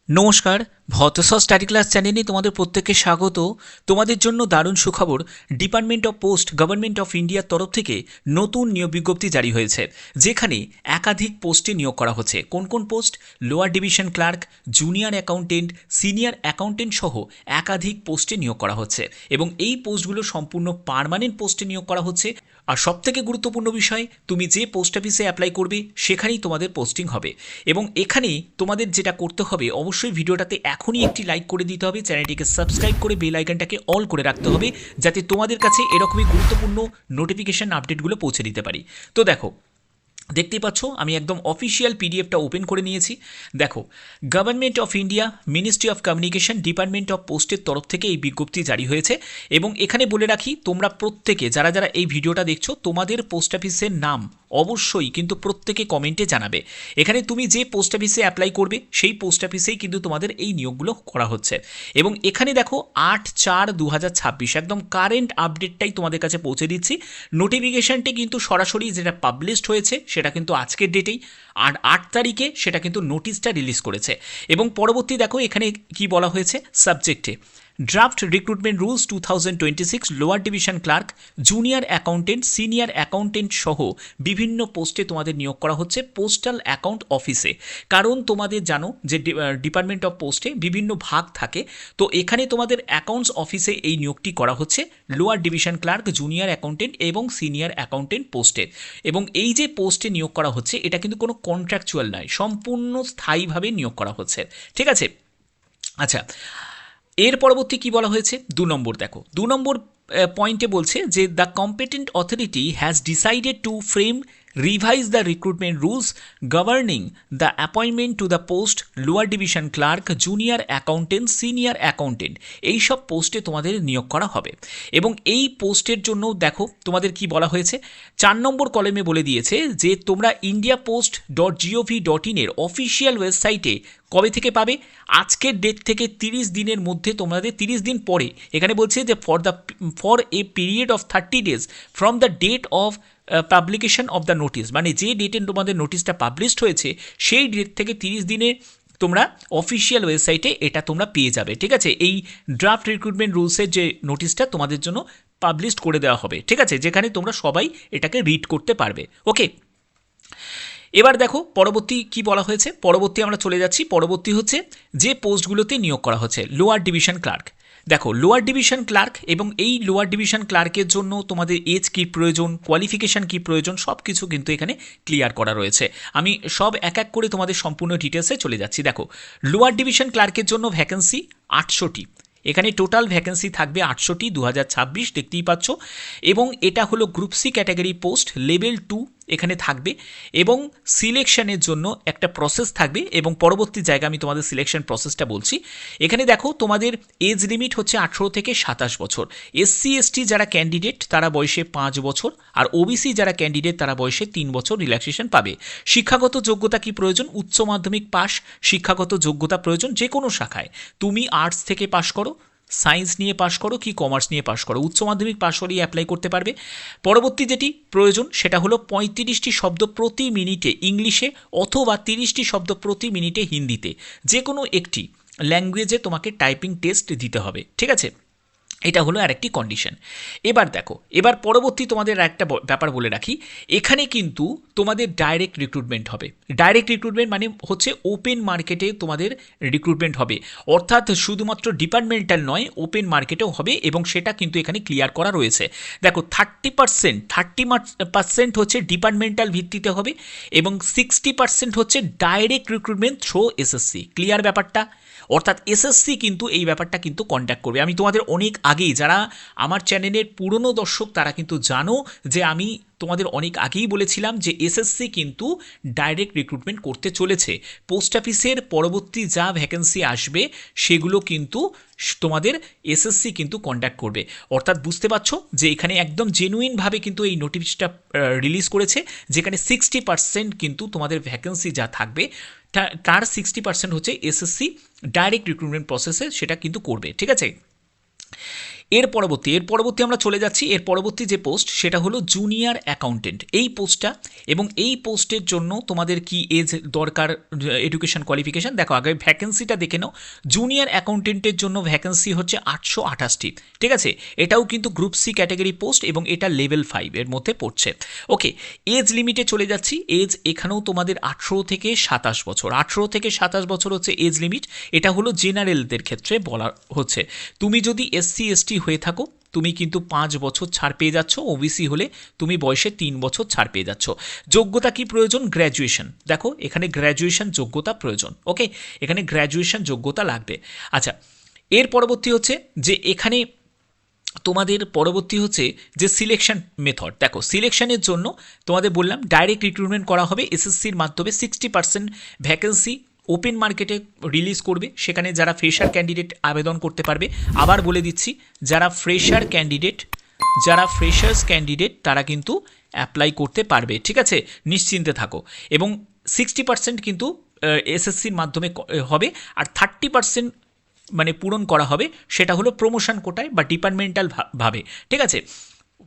নমস্কার, ভতসা study class চ্যানেলে তোমাদের প্রত্যেককে স্বাগত। তোমাদের জন্য দারুণ সুখবর, department of post government of ইন্ডিয়ার তরফ থেকে নতুন নিয়োগ বিজ্ঞপ্তি জারি হয়েছে, যেখানে একাধিক পোস্টে নিয়োগ করা হচ্ছে। কোন কোন post? Lower division clerk, junior accountant, senior accountant সহ একাধিক পোস্টে নিয়োগ করা হচ্ছে এবং এই পোস্টগুলো সম্পূর্ণ পার্মানেন্ট পোস্টে নিয়োগ করা হচ্ছে। আর সবথেকে গুরুত্বপূর্ণ বিষয়, তুমি যে পোস্ট অফিসে অ্যাপ্লাই করবে সেখানেই তোমাদের পোস্টিং হবে। এবং এখানে তোমাদের যেটা করতে হবে, অবশ্যই ভিডিওটাতে এখনই একটি লাইক করে দিতে হবে, চ্যানেলটিকে সাবস্ক্রাইব করে বেল আইকনটাকে অল করে রাখতে হবে, যাতে তোমাদের কাছে এরকমই গুরুত্বপূর্ণ নোটিফিকেশন আপডেটগুলো পৌঁছে দিতে পারি। তো দেখো, দেখতেই পাচ্ছ আমি একদম অফিসিয়াল পিডিএফটা ওপেন করে নিয়েছি। দেখো, government of India, ministry of communication, department of পোস্টের তরফ থেকে এই বিজ্ঞপ্তি জারি হয়েছে। এবং এখানে বলে রাখি, তোমরা প্রত্যেকে যারা যারা এই ভিডিওটা দেখছো, তোমাদের পোস্ট অফিসের নাম অবশ্যই কিন্তু প্রত্যেকে কমেন্টে জানাবে। এখানে তুমি যে পোস্ট অফিসে অ্যাপ্লাই করবে সেই পোস্ট অফিসেই কিন্তু তোমাদের এই নিয়োগগুলো করা হচ্ছে। এবং এখানে দেখো 8/4/2026 একদম কারেন্ট আপডেটটাই তোমাদের কাছে পৌঁছে দিচ্ছি। নোটিফিকেশানটি কিন্তু সরাসরি যেটা পাবলিশড হয়েছে সেটা কিন্তু আজকের ডেটেই, আর 8 তারিখে সেটা কিন্তু নোটিশটা রিলিজ করেছে। এবং পরবর্তী দেখো এখানে কি বলা হয়েছে সাবজেক্টে, draft recruitment rules 2026, lower division clerk, junior accountant, senior accountant সহ বিভিন্ন পোস্টে তোমাদের নিয়োগ করা হচ্ছে পোস্টাল অ্যাকাউন্ট অফিসে। কারণ তোমাদের জানো যে ডিপার্টমেন্ট অফ পোস্টে বিভিন্ন ভাগ থাকে, তো এখানে তোমাদের অ্যাকাউন্টস অফিসে এই নিয়োগটি করা হচ্ছে lower division clerk, junior accountant এবং সিনিয়র অ্যাকাউন্টেন্ট পোস্টে। এবং এই যে পোস্টে নিয়োগ করা হচ্ছে এটা কিন্তু কোনো কন্ট্রাকচুয়াল নয়, সম্পূর্ণ স্থায়ীভাবে নিয়োগ করা হচ্ছে। ঠিক আছে? আচ্ছা, এর পরবর্তী কি বলা হয়েছে? 2 নম্বর দেখো, 2 নম্বর পয়েন্টে বলছে যে the competent authority has decided to frame revise the recruitment rules governing the appointment to the post lower division clerk, junior accountant, senior accountant, এই সব পোস্টে তোমাদের নিয়োগ করা হবে। এবং এই পোস্টের জন্য দেখো তোমাদের কি বলা হয়েছে, 4 নম্বর কলামে বলে দিয়েছে যে তোমরা indiapost.gov.in এর অফিসিয়াল ওয়েবসাইটে কবে থেকে পাবে? আজকের ডেট থেকে 30 দিনের মধ্যে তোমাদের 30 দিন পরে, এখানে বলছে যে for a period of 30 days from the date of publication of the notice, মানে যে ডেটে তোমাদের নোটিশটা পাবলিশড হয়েছে সেই ডেট থেকে 30 দিনে তোমরা অফিসিয়াল ওয়েবসাইটে এটা তোমরা পেয়ে যাবে। ঠিক আছে? এই ড্রাফট রিক্রুটমেন্ট রুলসের যে নোটিশটা তোমাদের জন্য পাবলিশড করে দেওয়া হবে। ঠিক আছে? যেখানে তোমরা সবাই এটাকে রিড করতে পারবে। ওকে, এবার দেখো পরবর্তী কি বলা হয়েছে। পরবর্তী আমরা চলে যাচ্ছি, পরবর্তী হচ্ছে যে পোস্টগুলোতে নিয়োগ করা হচ্ছে লোয়ার ডিভিশন ক্লার্ক। দেখো, লোয়ার ডিভিশন ক্লার্ক এবং এই লোয়ার ডিভিশন ক্লার্কের জন্য তোমাদের এজ কী প্রয়োজন, কোয়ালিফিকেশান কী প্রয়োজন, সব কিছু কিন্তু এখানে ক্লিয়ার করা রয়েছে। আমি সব এক এক করে তোমাদের সম্পূর্ণ ডিটেলসে চলে যাচ্ছি। দেখো, লোয়ার ডিভিশন ক্লার্কের জন্য ভ্যাকেন্সি 800টি, এখানে টোটাল ভ্যাকেন্সি থাকবে 800টি, 2026 দেখতেই পাচ্ছ। এবং এটা হলো group C category post, level 2 এখানে থাকবে। এবং সিলেকশনের জন্য একটা প্রসেস থাকবে, এবং পরবর্তী জায়গা আমি তোমাদের সিলেকশন প্রসেসটা বলছি। এখানে দেখো তোমাদের এজ লিমিট হচ্ছে 18 থেকে 27 বছর। এসসি এসটি যারা ক্যান্ডিডেট তারা বয়সে 5 বছর, আর ওবিসি যারা ক্যান্ডিডেট তারা বয়সে 3 বছর রিল্যাক্সেশন পাবে। শিক্ষাগত যোগ্যতা কি প্রয়োজন? উচ্চ মাধ্যমিক পাস শিক্ষাগত যোগ্যতা প্রয়োজন যে কোনো শাখায়। তুমি আর্টস থেকে পাশ করো, সায়েন্স নিয়ে পাশ করো কি কমার্স নিয়ে পাশ করো, উচ্চ মাধ্যমিক পাশ হলেই অ্যাপ্লাই করতে পারবে। পরবর্তী যেটি প্রয়োজন সেটা হলো 35টি শব্দ প্রতি মিনিটে ইংলিশে অথবা 30টি শব্দ প্রতি মিনিটে হিন্দিতে, যে কোনো একটি ল্যাঙ্গুয়েজে তোমাকে টাইপিং টেস্ট দিতে হবে। ঠিক আছে? এটা হলো আরেকটি কন্ডিশন। এবার দেখো, এবার পরবর্তী তোমাদের একটা ব্যাপার বলে রাখি, এখানে কিন্তু তোমাদের ডাইরেক্ট রিক্রুটমেন্ট হবে। ডাইরেক্ট রিক্রুটমেন্ট মানে হচ্ছে ওপেন মার্কেটে তোমাদের রিক্রুটমেন্ট হবে, অর্থাৎ শুধুমাত্র ডিপার্টমেন্টাল নয়, ওপেন মার্কেটেও হবে, এবং সেটা কিন্তু এখানে ক্লিয়ার করা রয়েছে। দেখো, 30% হচ্ছে ডিপার্টমেন্টাল ভিত্তিতে হবে এবং 60% হচ্ছে direct recruitment through SSC. Clear ব্যাপারটা? অর্থাৎ এসএসসি কিন্তু এই ব্যাপারটা কিন্তু কন্ট্যাক্ট করবে। আমি তোমাদের অনেক আগেই, যারা আমার চ্যানেলের পুরনো দর্শক তারা কিন্তু জানো যে আমি তোমাদের অনেক আগেই বলেছিলাম যে এসএসসি কিন্তু ডাইরেক্ট রিক্রুটমেন্ট করতে চলেছে। পোস্ট অফিসের পরবর্তী যা ভ্যাকেন্সি আসবে সেগুলো কিন্তু তোমাদের এসএসসি কিন্তু কন্ট্যাক্ট করবে। অর্থাৎ বুঝতে পারছো যে এখানে একদম জেনুইনভাবে কিন্তু এই নোটিশটা রিলিজ করেছে, যেখানে 60% কিন্তু তোমাদের ভ্যাকেন্সি যা থাকবে তার 60% হচ্ছে এসএসসি ডাইরেক্ট রিক্রুটমেন্ট প্রসেসে সেটা কিন্তু করবে। ঠিক আছে? এর পরবর্তী আমরা চলে যাচ্ছি। এর পরবর্তী যে পোস্ট সেটা হলো জুনিয়র অ্যাকাউন্টেন্ট, এই পোস্টটা। এবং এই পোস্টের জন্য তোমাদের কি এজ দরকার, এডুকেশন কোয়ালিফিকেশান, দেখো আগে ভ্যাকেন্সিটা দেখে নাও। জুনিয়র অ্যাকাউন্টেন্টের জন্য ভ্যাকেন্সি হচ্ছে 828টি, ঠিক আছে। এটাও কিন্তু গ্রুপ সি ক্যাটাগরি পোস্ট এবং এটা লেভেল 5 এর মধ্যে পড়ছে। ওকে, এজ লিমিটে চলে যাচ্ছি। এজ এখানেও তোমাদের 18 থেকে 27 বছর, 18 থেকে 27 বছর হচ্ছে এজ লিমিট। এটা হলো জেনারেলদের ক্ষেত্রে বলা হচ্ছে। তুমি যদি এসসি এসটি হয়ে থাকো তুমি কিন্তু 5 বছর ছাড় পেয়ে যাচ্ছ, ওবিসি হলে তুমি বয়সে 3 বছর ছাড় পেয়ে যাচ্ছ। যোগ্যতা কি প্রয়োজন? গ্র্যাজুয়েশন। দেখো এখানে গ্র্যাজুয়েশন যোগ্যতা প্রয়োজন। ওকে, এখানে গ্র্যাজুয়েশন যোগ্যতা লাগবে। আচ্ছা, এর পরবর্তী হচ্ছে যে এখানে তোমাদের পরবর্তী হচ্ছে যে সিলেকশন মেথড। দেখো সিলেকশনের জন্য তোমাদের বললাম ডাইরেক্ট রিক্রুটমেন্ট করা হবে এসএসসির মাধ্যমে। 60% ভ্যাকেন্সি ওপেন মার্কেটে রিলিজ করবে, সেখানে যারা ফ্রেশার ক্যান্ডিডেট আবেদন করতে পারবে। আবার বলে দিচ্ছি, যারা ফ্রেশার্স ক্যান্ডিডেট তারা কিন্তু অ্যাপ্লাই করতে পারবে, ঠিক আছে, নিশ্চিন্তে থাকো। এবং 60% কিন্তু এসএসসির মাধ্যমে হবে, আর 30% মানে পূরণ করা হবে সেটা হলো প্রমোশন কোটায় বা ডিপার্টমেন্টাল ভাবে, ঠিক আছে,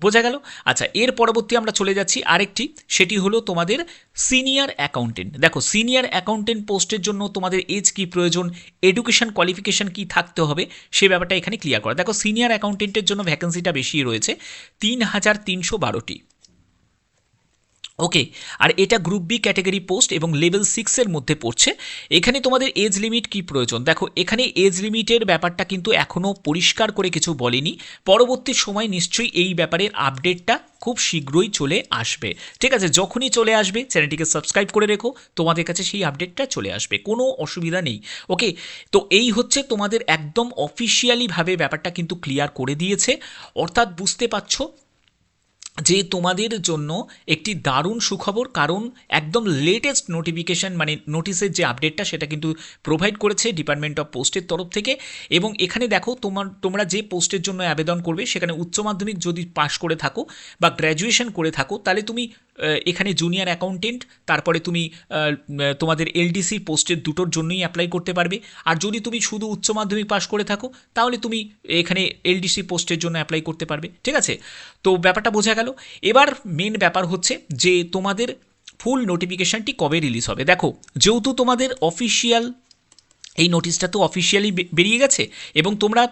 বোঝা গেল। আচ্ছা, এর পরবর্তী আমরা চলে যাচ্ছি আরেকটি, সেটি হলো তোমাদের সিনিয়র অ্যাকাউন্টেন্ট। দেখো সিনিয়র অ্যাকাউন্টেন্ট পোস্টের জন্য তোমাদের এজ কি প্রয়োজন, এডুকেশন কোয়ালিফিকেশান কি থাকতে হবে, সে ব্যাপারটা এখানে ক্লিয়ার করা। দেখো সিনিয়র অ্যাকাউন্টেন্টের জন্য ভ্যাকেন্সিটা বেশি রয়েছে, 3312টি। ওকে, আর এটা গ্রুপ বি ক্যাটাগরি পোস্ট এবং লেভেল 6-এর মধ্যে পড়ছে। এখানে তোমাদের এজ লিমিট কি প্রয়োজন, দেখো এখানে এজ লিমিটের ব্যাপারটা কিন্তু এখনও পরিষ্কার করে কিছু বলেনি। পরবর্তী সময় নিশ্চয়ই এই ব্যাপারের আপডেটটা খুব শীঘ্রই চলে আসবে, ঠিক আছে। যখনই চলে আসবে চ্যানেলটিকে সাবস্ক্রাইব করে রেখো, তোমাদের কাছে সেই আপডেটটা চলে আসবে, কোনো অসুবিধা নেই। ওকে, তো এই হচ্ছে তোমাদের একদম অফিসিয়ালিভাবে ব্যাপারটা কিন্তু ক্লিয়ার করে দিয়েছে। অর্থাৎ বুঝতে পারছো যে তোমাদের জন্য একটি দারুণ সুখবর, কারণ একদম লেটেস্ট নোটিফিকেশান মানে নোটিশের যে আপডেটটা সেটা কিন্তু প্রোভাইড করেছে ডিপার্টমেন্ট অফ পোস্টের তরফ থেকে। এবং এখানে দেখো তোমরা যে পোস্টের জন্য আবেদন করবে সেখানে উচ্চ মাধ্যমিক যদি পাশ করে থাকো বা গ্র্যাজুয়েশন করে থাকো তাহলে তুমি এখানে জুনিয়র অ্যাকাউন্টেন্ট, তারপরে তুমি তোমাদের এলডিসি পোস্টের দুটোর জন্যই অ্যাপ্লাই করতে পারবে। আর যদি তুমি শুধু উচ্চ মাধ্যমিক পাশ করে থাকো তাহলে তুমি এখানে এলডিসি পোস্টের জন্য অ্যাপ্লাই করতে পারবে, ঠিক আছে। তো ব্যাপারটা বোঝা গেল। এবার মেন ব্যাপার হচ্ছে যে তোমাদের ফুল নোটিফিকেশানটি কবে রিলিজ হবে। দেখো যেহেতু তোমাদের অফিসিয়াল এই নোটিশটা তো অফিসিয়ালি বেরিয়ে গেছে এবং তোমরা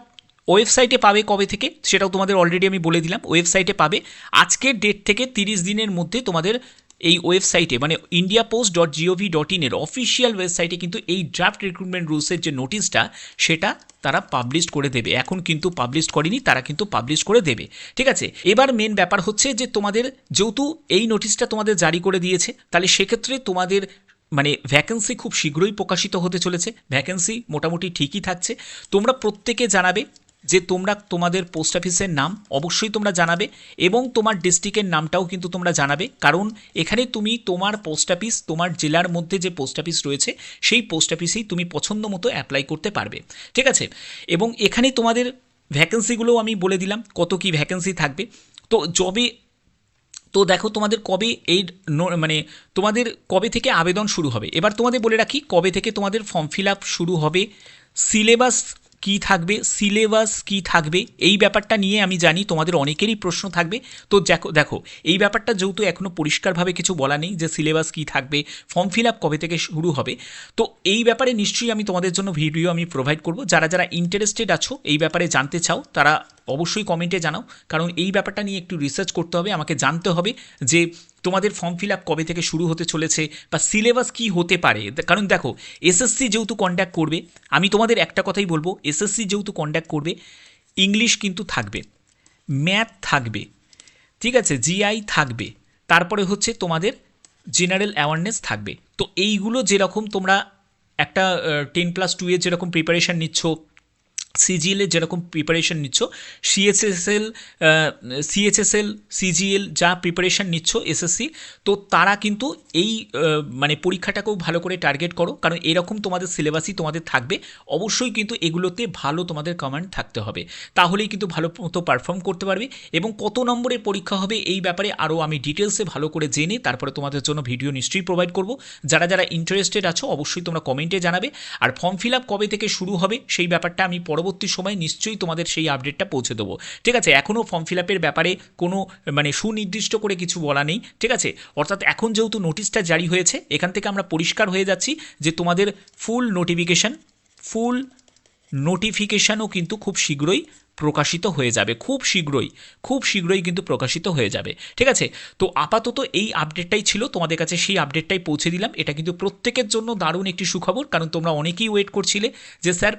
ওয়েবসাইটে পাবে কবে থেকে সেটাও তোমাদের অলরেডি আমি বলে দিলাম। ওয়েবসাইটে পাবে আজকের ডেট থেকে 30 দিনের মধ্যে তোমাদের এই ওয়েবসাইটে মানে india.post.gov.in এর অফিসিয়াল ওয়েবসাইটে কিন্তু এই ড্রাফট রিক্রুটমেন্ট রুলসের যে নোটিশটা সেটা তারা পাবলিশ করে দেবে। এখন কিন্তু পাবলিশ করেনি, তারা কিন্তু পাবলিশ করে দেবে, ঠিক আছে। এবার মেন ব্যাপার হচ্ছে যে তোমাদের যেহেতু এই নোটিশটা তোমাদের জারি করে দিয়েছে তাহলে সেক্ষেত্রে তোমাদের মানে ভ্যাকেন্সি খুব শীঘ্রই প্রকাশিত হতে চলেছে। ভ্যাকেন্সি মোটামুটি ঠিকই থাকছে। তোমরা প্রত্যেকে জানাবে যে তোমরা তোমাদের পোস্ট অফিসের নাম অবশ্যই তোমরা জানাবে এবং তোমার ডিস্ট্রিক্টের নামটাও কিন্তু তোমরা জানাবে, কারণ এখানে তুমি তোমার পোস্ট অফিস, তোমার জেলার মধ্যে যে পোস্ট অফিস রয়েছে সেই পোস্ট অফিসেই তুমি পছন্দ মতো অ্যাপ্লাই করতে পারবে, ঠিক আছে। এবং এখানে তোমাদের ভ্যাকেন্সিগুলোও আমি বলে দিলাম কত কী ভ্যাকেন্সি থাকবে। তো দেখো তোমাদের কবে এই মানে তোমাদের কবে থেকে আবেদন শুরু হবে। এবার তোমাদের বলে রাখি কবে থেকে তোমাদের ফর্ম ফিল আপ শুরু হবে, সিলেবাস কী থাকবে এই ব্যাপারটা নিয়ে আমি জানি তোমাদের অনেকেরই প্রশ্ন থাকবে। তো দেখো এই ব্যাপারটা যেহেতু এখনও পরিষ্কারভাবে কিছু বলা নেই যে সিলেবাস কী থাকবে, ফর্ম ফিল আপ কবে থেকে শুরু হবে, তো এই ব্যাপারে নিশ্চয়ই আমি তোমাদের জন্য ভিডিও আমি প্রোভাইড করব। যারা ইন্টারেস্টেড আছো এই ব্যাপারে জানতে চাও তারা অবশ্যই কমেন্টে জানাও, কারণ এই ব্যাপারটা নিয়ে একটু রিসার্চ করতে হবে, আমাকে জানতে হবে যে তোমাদের ফর্ম ফিল আপ কবে থেকে শুরু হতে চলেছে বা সিলেবাস কী হতে পারে। কারণ দেখো এসএসসি যেহেতু কন্ডাক্ট করবে, আমি তোমাদের একটা কথাই বলবো, এসএসসি যেহেতু কন্ডাক্ট করবে ইংলিশ কিন্তু থাকবে, ম্যাথ থাকবে, ঠিক আছে, জিআই থাকবে, তারপরে হচ্ছে তোমাদের জেনারেল অ্যাওয়ারনেস থাকবে। তো এইগুলো যেরকম তোমরা একটা 10+2 এর যেরকম প্রিপারেশান নিচ্ছ, সিজিএলের যেরকম প্রিপারেশন নিচ্ছ, সিএচএসএল সিজিএল যা প্রিপারেশন নিচ্ছ এসএসসি, তো তারা কিন্তু এই মানে পরীক্ষাটাকেও ভালো করে টার্গেট করো, কারণ এরকম তোমাদের সিলেবাসই তোমাদের থাকবে। অবশ্যই কিন্তু এগুলোতে ভালো তোমাদের কমান্ড থাকতে হবে, তাহলেই কিন্তু ভালো মতো পারফর্ম করতে পারবে। এবং কত নম্বরের পরীক্ষা হবে এই ব্যাপারে আরও আমি ডিটেলসে ভালো করে জেনে তারপরে তোমাদের জন্য ভিডিও নিশ্চয়ই প্রোভাইড করব। যারা ইন্টারেস্টেড আছো অবশ্যই তোমরা কমেন্টে জানাবে। আর ফর্ম ফিল আপ কবে থেকে শুরু হবে সেই ব্যাপারটা আমি পরবর্তী পরবর্তী সময়ে নিশ্চয়ই তোমাদের সেই আপডেটটা পৌঁছে দেবো। ঠিক আছে, এখনও ফর্ম ফিল আপের ব্যাপারে কোনো সুনির্দিষ্ট করে কিছু বলা নেই। ঠিক আছে, অর্থাৎ এখন যেহেতু নোটিশটা জারি হয়েছে, এখান থেকে আমরা পরিষ্কার হয়ে যাচ্ছি যে তোমাদের ফুল নোটিফিকেশানও কিন্তু খুব শীঘ্রই প্রকাশিত হয়ে যাবে, খুব শীঘ্রই কিন্তু প্রকাশিত হয়ে যাবে। ঠিক আছে, তো আপাতত এই আপডেটটাই ছিল তোমাদের কাছে, সেই আপডেটটাই পৌঁছে দিলাম। এটা কিন্তু প্রত্যেকের জন্য দারুণ একটি সুখবর, কারণ তোমরা অনেকেই ওয়েট করছিলে যে স্যার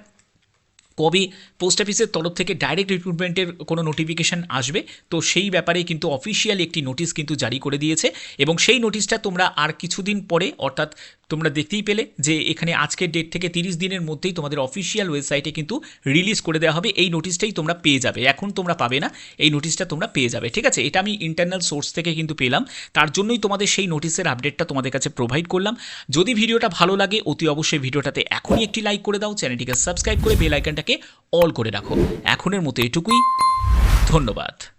কবে পোস্ট অফিসের তরফ থেকে ডাইরেক্ট রিক্রুটমেন্টের কোনো নোটিফিকেশান আসবে। তো সেই ব্যাপারে কিন্তু অফিসিয়াল একটি নোটিশ কিন্তু জারি করে দিয়েছে, এবং সেই নোটিশটা তোমরা আর কিছুদিন পরে, অর্থাৎ তোমরা দেখতেই পেলে যে এখানে আজকের ডেট থেকে 30 দিনের মধ্যেই তোমাদের অফিসিয়াল ওয়েবসাইটে কিন্তু রিলিজ করে দেওয়া হবে। এই নোটিশটাই তোমরা পেয়ে যাবে, এখন তোমরা পাবে না, এই নোটিশটা তোমরা পেয়ে যাবে। ঠিক আছে, এটা আমি ইন্টারনাল সোর্স থেকে কিন্তু পেলাম, তার জন্যই তোমাদের সেই নোটিশের আপডেটটা তোমাদের কাছে প্রোভাইড করলাম। যদি ভিডিওটা ভালো লাগে অতি অবশ্যই ভিডিওটাতে এখনই একটি লাইক করে দাও, চ্যানেলটিকে সাবস্ক্রাইব করে বেল আইকনটাকে অল করে রাখো। এখনের মতো এটুকুই, ধন্যবাদ।